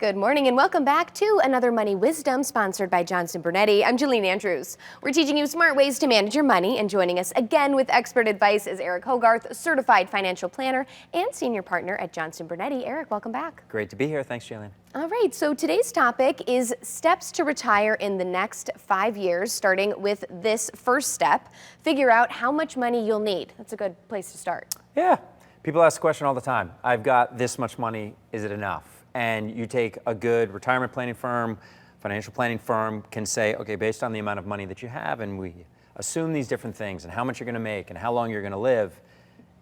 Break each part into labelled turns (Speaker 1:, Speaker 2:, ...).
Speaker 1: Good morning and welcome back to another Money Wisdom sponsored by Johnson Brunetti. I'm Jalene Andrews. We're teaching you smart ways to manage your money, and joining us again with expert advice is Eric Hogarth, certified financial planner and senior partner at Johnson Brunetti. Eric, welcome back.
Speaker 2: Great to be here. Thanks, Jalene.
Speaker 1: All right, so today's topic is steps to retire in the next 5 years, starting with this first step. Figure out how much money you'll need. That's a good place to start.
Speaker 2: Yeah. People ask the question all the time. I've got this much money. Is it enough? And you take a good retirement planning firm, financial planning firm can say, okay, based on the amount of money that you have, and we assume these different things and how much you're going to make and how long you're going to live,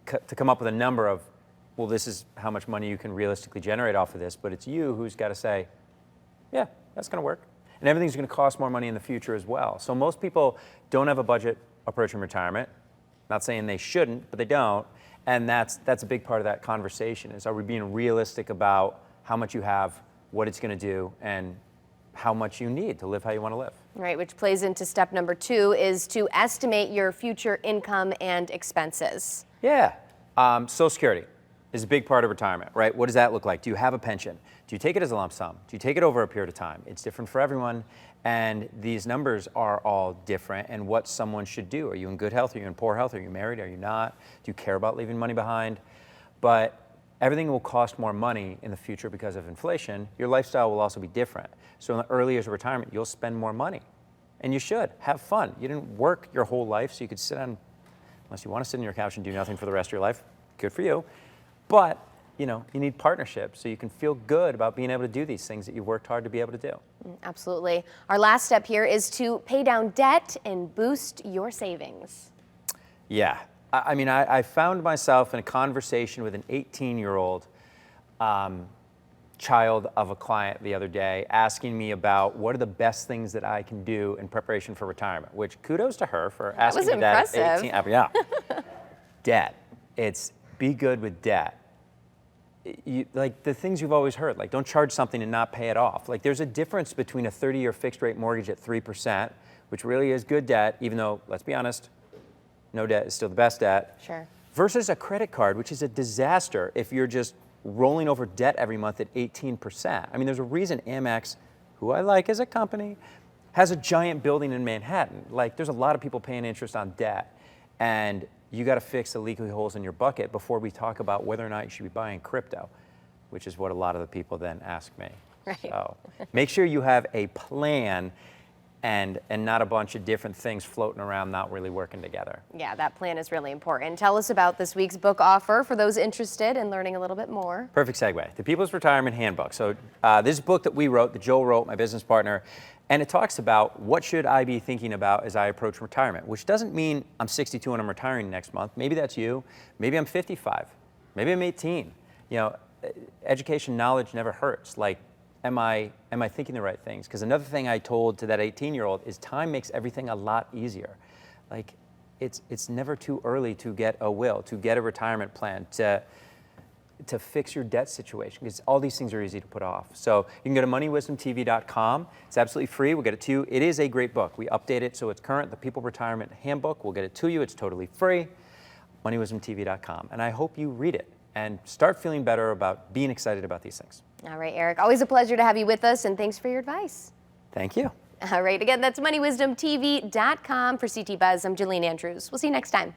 Speaker 2: to come up with a number of, well, this is how much money you can realistically generate off of this, but it's you who's got to say, yeah, that's going to work. And everything's going to cost more money in the future as well. So most people don't have a budget approaching retirement. Not saying they shouldn't, but they don't. And that's a big part of that conversation is, are we being realistic about how much you have, what it's going to do, and how much you need to live how you want to live.
Speaker 1: Right, which plays into step number 2 is to estimate your future income and expenses.
Speaker 2: Yeah. Social Security is a big part of retirement, right? What does that look like? Do you have a pension? Do you take it as a lump sum? Do you take it over a period of time? It's different for everyone, and these numbers are all different, and what someone should do. Are you in good health? Are you in poor health? Are you married? Are you not? Do you care about leaving money behind? But everything will cost more money in the future because of inflation. Your lifestyle will also be different. So in the early years of retirement, you'll spend more money. And you should. Have fun. You didn't work your whole life, so you could sit on, unless you want to sit on your couch and do nothing for the rest of your life, good for you. But, you need partnerships so you can feel good about being able to do these things that you've worked hard to be able to do.
Speaker 1: Absolutely. Our last step here is to pay down debt and boost your savings.
Speaker 2: Yeah. I found myself in a conversation with an 18-year-old child of a client the other day asking me about what are the best things that I can do in preparation for retirement, which kudos to her for asking me that at 18. Yeah. Debt. It's be good with debt. Like the things you've always heard, like don't charge something and not pay it off. Like there's a difference between a 30-year fixed rate mortgage at 3%, which really is good debt, even though, let's be honest, no debt is still the best debt.
Speaker 1: Sure.
Speaker 2: Versus a credit card, which is a disaster if you're just rolling over debt every month at 18%. I mean, there's a reason Amex, who I like as a company, has a giant building in Manhattan. Like, there's a lot of people paying interest on debt. And you got to fix the leaky holes in your bucket before we talk about whether or not you should be buying crypto, which is what a lot of the people then ask me.
Speaker 1: Right.
Speaker 2: So make sure you have a plan and not a bunch of different things floating around not really working together.
Speaker 1: Yeah, that plan is really important. Tell us about this week's book offer for those interested in learning a little bit more.
Speaker 2: Perfect segue. The People's Retirement Handbook. So this book that we wrote, that Joel wrote, my business partner, and it talks about what should I be thinking about as I approach retirement, which doesn't mean I'm 62 and I'm retiring next month. Maybe that's you. Maybe I'm 55. Maybe I'm 18. Education, knowledge never hurts. Like, Am I thinking the right things? Because another thing I told to that 18-year-old is time makes everything a lot easier. Like, it's never too early to get a will, to get a retirement plan, to fix your debt situation, because all these things are easy to put off. So you can go to moneywisdomtv.com. It's absolutely free. We'll get it to you. It is a great book. We update it so it's current. The People Retirement Handbook. We'll get it to you. It's totally free. moneywisdomtv.com. And I hope you read it and start feeling better about being excited about these things.
Speaker 1: All right, Eric, always a pleasure to have you with us, and thanks for your advice.
Speaker 2: Thank you.
Speaker 1: All right, again, that's moneywisdomtv.com. For CT Buzz, I'm Jalene Andrews. We'll see you next time.